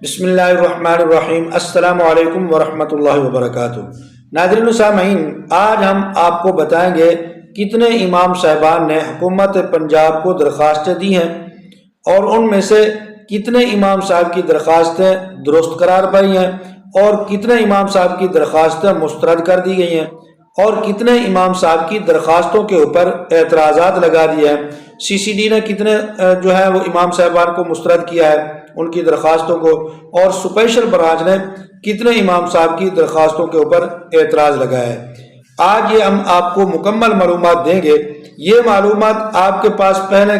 بسم اللہ الرحمن الرحیم۔ السلام علیکم ورحمۃ اللہ وبرکاتہ۔ ناظرین و سامعین، آج ہم آپ کو بتائیں گے کتنے امام صاحبان نے حکومت پنجاب کو درخواستیں دی ہیں اور ان میں سے کتنے امام صاحب کی درخواستیں درست قرار پائی ہیں اور کتنے امام صاحب کی درخواستیں مسترد کر دی گئی ہیں اور کتنے امام صاحب کی درخواستوں کے اوپر اعتراضات لگا دیے ہیں۔ سی سی ڈی نے کتنے وہ امام صاحبان کو مسترد کیا ہے ان کی درخواستوں کو، اور اسپیشل برانچ نے کتنے امام صاحب کی درخواستوں کے اوپر اعتراض لگایا ہے۔ آج یہ ہم آپ کو مکمل معلومات دیں گے۔ یہ معلومات آپ کے پاس پہلے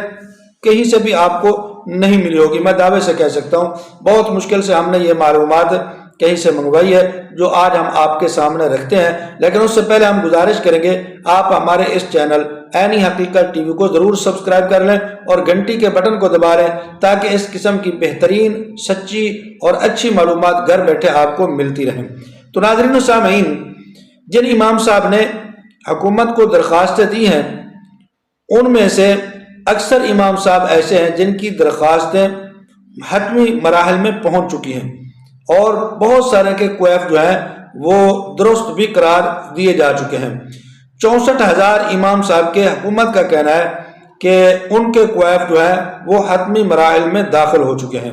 کہیں سے بھی آپ کو نہیں ملی ہوگی، میں دعوے سے کہہ سکتا ہوں۔ بہت مشکل سے ہم نے یہ معلومات کہیں سے منگوائی ہے جو آج ہم آپ کے سامنے رکھتے ہیں، لیکن اس سے پہلے ہم گزارش کریں گے آپ ہمارے اس چینل عینی حقیقت ٹی وی کو ضرور سبسکرائب کر لیں اور گھنٹی کے بٹن کو دبا لیں تاکہ اس قسم کی بہترین، سچی اور اچھی معلومات گھر بیٹھے آپ کو ملتی رہیں۔ تو ناظرین و سامعین، جن امام صاحب نے حکومت کو درخواستیں دی ہیں ان میں سے اکثر امام صاحب ایسے ہیں جن کی درخواستیں حتمی مراحل میں پہنچ چکی ہیں اور بہت سارے کے کویف جو ہیں وہ درست بھی قرار دیے جا چکے ہیں۔ 64,000 امام صاحب کے حکومت کا کہنا ہے کہ ان کے کویف جو ہیں وہ حتمی مراحل میں داخل ہو چکے ہیں۔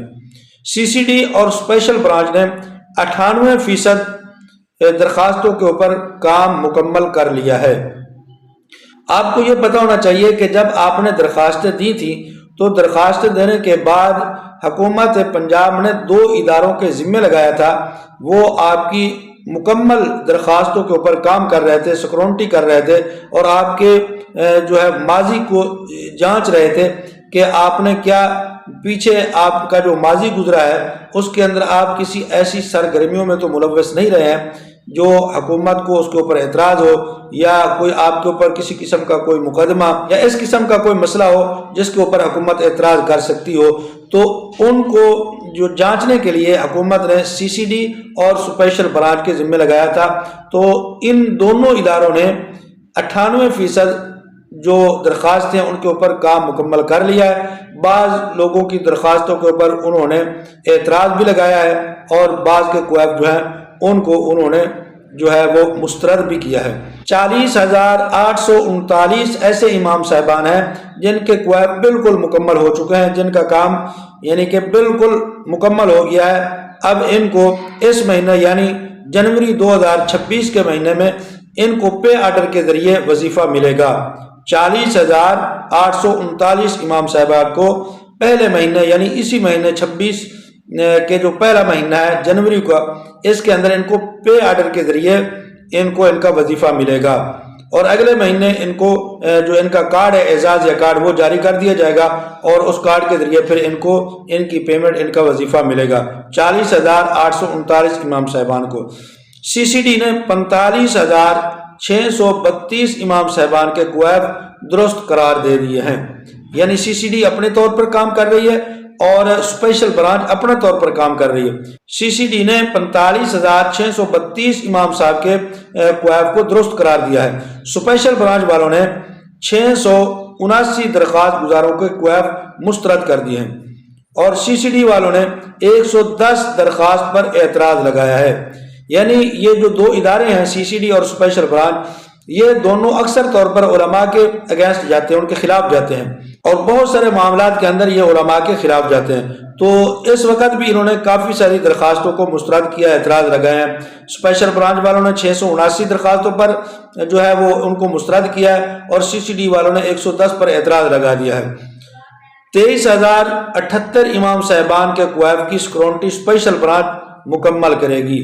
سی سی ڈی اور اسپیشل برانچ نے 98% درخواستوں کے اوپر کام مکمل کر لیا ہے۔ آپ کو یہ پتہ ہونا چاہیے کہ جب آپ نے درخواستیں دی تھی تو درخواستیں دینے کے بعد حکومت پنجاب نے 2 اداروں کے ذمہ لگایا تھا، وہ آپ کی مکمل درخواستوں کے اوپر کام کر رہے تھے، سیکورٹی کر رہے تھے اور آپ کے ماضی کو جانچ رہے تھے کہ آپ نے کیا پیچھے آپ کا جو ماضی گزرا ہے اس کے اندر آپ کسی ایسی سرگرمیوں میں تو ملوث نہیں رہے ہیں جو حکومت کو اس کے اوپر اعتراض ہو یا کوئی آپ کے اوپر کسی قسم کا کوئی مقدمہ یا اس قسم کا کوئی مسئلہ ہو جس کے اوپر حکومت اعتراض کر سکتی ہو۔ تو ان کو جو جانچنے کے لیے حکومت نے سی سی ڈی اور اسپیشل برانچ کے ذمہ لگایا تھا، تو ان دونوں اداروں نے 98% جو درخواستیں ان کے اوپر کام مکمل کر لیا ہے۔ بعض لوگوں کی درخواستوں کے اوپر انہوں نے اعتراض بھی لگایا ہے اور بعض کے کویف جو ہیں ان کو انہوں نے وہ مسترد بھی کیا ہے۔ 40,839 ایسے امام صاحبان ہیں جن کے کویف بالکل مکمل ہو چکے ہیں، جن کا کام کہ بالکل مکمل ہو گیا ہے۔ اب ان کو اس مہینے یعنی جنوری 2026 کے مہینے میں ان کو پے آرڈر کے ذریعے وظیفہ ملے گا۔ 40,839 امام صاحبان کو پہلے مہینے یعنی اسی مہینے 26 کے جو پہلا مہینہ ہے جنوری کا، اس کے اندر ان کو پے آرڈر کے ذریعے ان کا وظیفہ ملے گا اور اگلے مہینے ان کو جو ان کا کارڈ ہے، اعزاز یا کارڈ، وہ جاری کر دیا جائے گا اور اس کارڈ کے ذریعے پھر ان کی پیمنٹ، ان کا وظیفہ ملے گا 40,839 امام صاحبان کو۔ سی سی ڈی نے 45,632 امام صاحبان کے کویف درست قرار دے دیے ہیں، یعنی سی سی ڈی اپنے طور پر کام کر رہی ہے اور اسپیشل برانچ اپنے طور پر کام کر رہی ہے۔ سی سی ڈی نے 45,632 امام صاحب کے کویف کو درست قرار دیا ہے۔ اسپیشل برانچ والوں نے 679 درخواست گزاروں کے کویف مسترد کر دیے ہیں اور سی سی ڈی والوں نے 110 درخواست پر اعتراض لگایا ہے۔ یعنی یہ جو 2 ادارے ہیں، سی سی ڈی اور اسپیشل برانچ، یہ دونوں اکثر طور پر علماء کے اگینسٹ جاتے ہیں، ان کے خلاف جاتے ہیں اور بہت سارے معاملات کے اندر یہ علماء کے خلاف جاتے ہیں۔ تو اس وقت بھی انہوں نے کافی ساری درخواستوں کو مسترد کیا، اعتراض لگائے ہیں۔ اسپیشل برانچ والوں نے 679 درخواستوں پر وہ ان کو مسترد کیا ہے اور سی سی ڈی والوں نے 110 پر اعتراض لگا دیا ہے۔ 23,078 امام صاحبان کے کویف کی سیکورٹی اسپیشل برانچ مکمل کرے گی،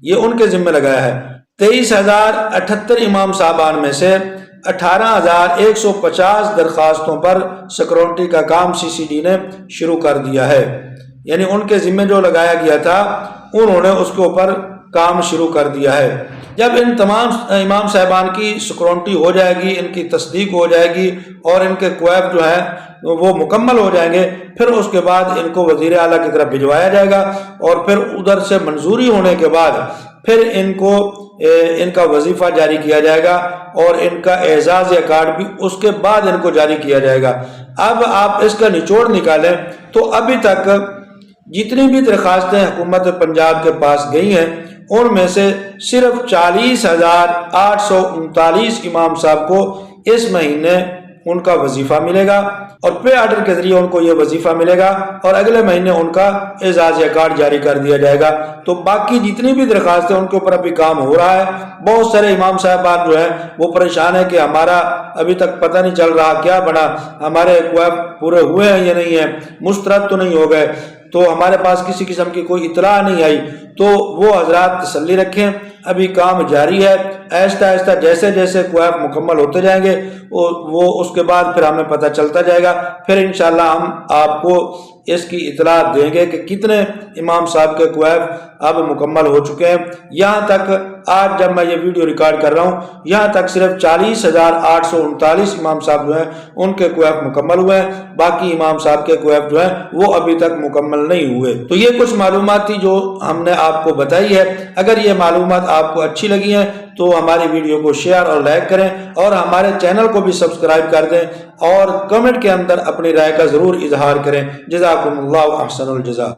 یہ ان کے ذمہ لگایا ہے۔ 23,078 امام صاحبان میں سے 18,150 درخواستوں پر سیکورٹی کا کام سی سی ڈی نے شروع کر دیا ہے، یعنی ان کے ذمہ جو لگایا گیا تھا انہوں نے اس کے اوپر کام شروع کر دیا ہے۔ جب ان تمام امام صاحبان کی سیکورٹی ہو جائے گی، ان کی تصدیق ہو جائے گی اور ان کے کویف جو ہیں وہ مکمل ہو جائیں گے، پھر اس کے بعد ان کو وزیر اعلیٰ کی طرف بھجوایا جائے گا اور پھر ادھر سے منظوری ہونے کے بعد پھر ان کا وظیفہ جاری کیا جائے گا اور ان کا اعزاز یا کارڈ بھی اس کے بعد ان کو جاری کیا جائے گا۔ اب آپ اس کا نچوڑ نکالیں تو ابھی تک جتنی بھی درخواستیں حکومت پنجاب کے پاس گئی ہیں ان میں سے صرف 40,839 امام صاحب کو اس مہینے ان کا وظیفہ ملے گا اور پے آرڈر کے ذریعے ان کو یہ وظیفہ ملے گا اور اگلے مہینے ان کا اعزازیہ کارڈ جاری کر دیا جائے گا۔ تو باقی جتنی بھی درخواستیں ان کے اوپر ابھی کام ہو رہا ہے۔ بہت سارے امام صاحبان جو ہیں وہ پریشان ہیں کہ ہمارا ابھی تک پتہ نہیں چل رہا کیا بنا، ہمارے کویب پورے ہوئے ہیں یا نہیں ہیں، مسترد تو نہیں ہو گئے، تو ہمارے پاس کسی قسم کی کوئی اطلاع نہیں آئی۔ تو وہ حضرات تسلی رکھیں، ابھی کام جاری ہے، آہستہ آہستہ جیسے جیسے کویب مکمل ہوتے جائیں گے وہ اس کے بعد پھر ہمیں پتہ چلتا جائے گا، پھر انشاءاللہ ہم آپ کو اس کی اطلاع دیں گے کہ کتنے امام صاحب کے کویب اب مکمل ہو چکے ہیں۔ یہاں تک آج جب میں یہ ویڈیو ریکارڈ کر رہا ہوں یہاں تک صرف 40,839 امام صاحب جو ہیں ان کے کویب مکمل ہوئے ہیں، باقی امام صاحب کے کویب جو ہیں وہ ابھی تک مکمل نہیں ہوئے۔ تو یہ کچھ معلومات تھی جو ہم نے آپ کو بتائی ہے۔ اگر یہ معلومات آپ کو اچھی لگی ہیں تو ہماری ویڈیو کو شیئر اور لائک کریں اور ہمارے چینل کو بھی سبسکرائب کر دیں اور کمنٹ کے اندر اپنی رائے کا ضرور اظہار کریں۔ جزاکم اللہ احسن الجزا۔